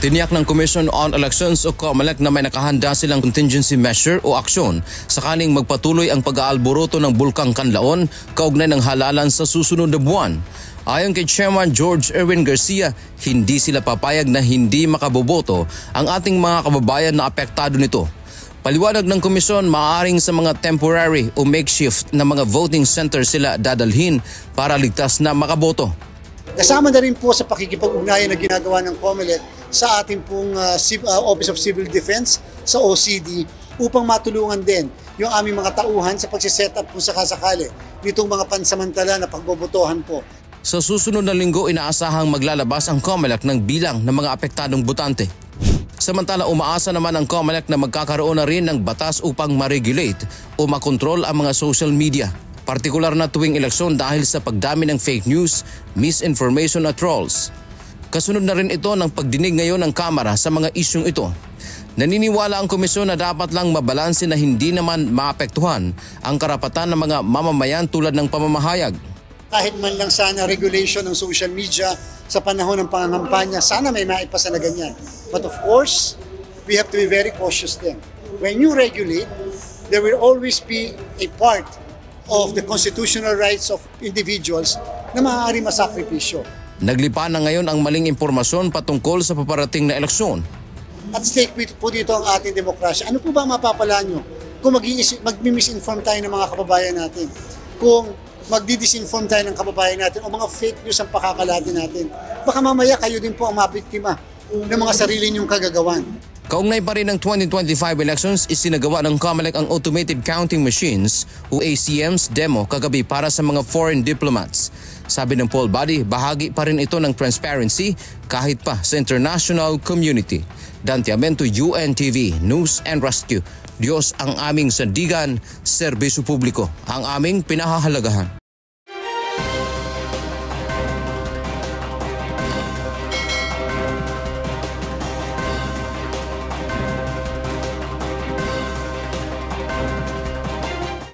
Tiniyak ng Commission on Elections o COMELEC na may nakahanda silang contingency measure o aksyon sakaling magpatuloy ang pag-aalboroto ng Bulkang Kanlaon kaugnay ng halalan sa susunod na buwan. Ayon kay Chairman George Erwin Garcia, hindi sila papayag na hindi makaboboto ang ating mga kababayan na apektado nito. Paliwanag ng komisyon, maaaring sa mga temporary o makeshift na mga voting center sila dadalhin para ligtas na makaboto. Kasama na rin po sa pakikipag-ugnayan na ginagawa ng COMELEC sa ating pong Office of Civil Defense sa OCD upang matulungan din yung aming mga tauhan sa pagsiset up kung sakasakali nitong mga pansamantala na pagbobotohan po. Sa susunod na linggo, inaasahang maglalabas ang COMELEC ng bilang ng mga apektadong botante. Samantala, umaasa naman ang COMELEC na magkakaroon na rin ng batas upang ma-regulate o makontrol ang mga social media. Partikular na tuwing eleksyon dahil sa pagdami ng fake news, misinformation at trolls. Kasunod na rin ito ng pagdinig ngayon ng Kamara sa mga isyong ito. Naniniwala ang komisyon na dapat lang mabalanse na hindi naman maapektuhan ang karapatan ng mga mamamayan tulad ng pamamahayag. Kahit man lang sana regulation ng social media sa panahon ng pangangampanya, sana may maipasa na ganyan. But of course, we have to be very cautious then. When you regulate, there will always be a part of the constitutional rights of individuals na maaari masakripisyo. Naglipa na ngayon ang maling impormasyon patungkol sa paparating na eleksyon. At stake po dito ang ating demokrasya. Ano po ba mapapala nyo kung mag-misinform tayo ng mga kababayan natin? Kung magdi-disinform tayo ng kababayan natin o mga fake news ang pakakalatin natin? Baka mamaya kayo din po ang mabiktima ng mga sarili nyong kagagawan. Kaugnay pa rin ng 2025 elections, isinagawa ng COMELEC ang Automated Counting Machines o ACMs demo kagabi para sa mga foreign diplomats. Sabi ng poll body, bahagi pa rin ito ng transparency kahit pa sa international community. Dante Amento, UNTV, News and Rescue. Diyos ang aming sandigan, serbisyo publiko, ang aming pinahahalagahan.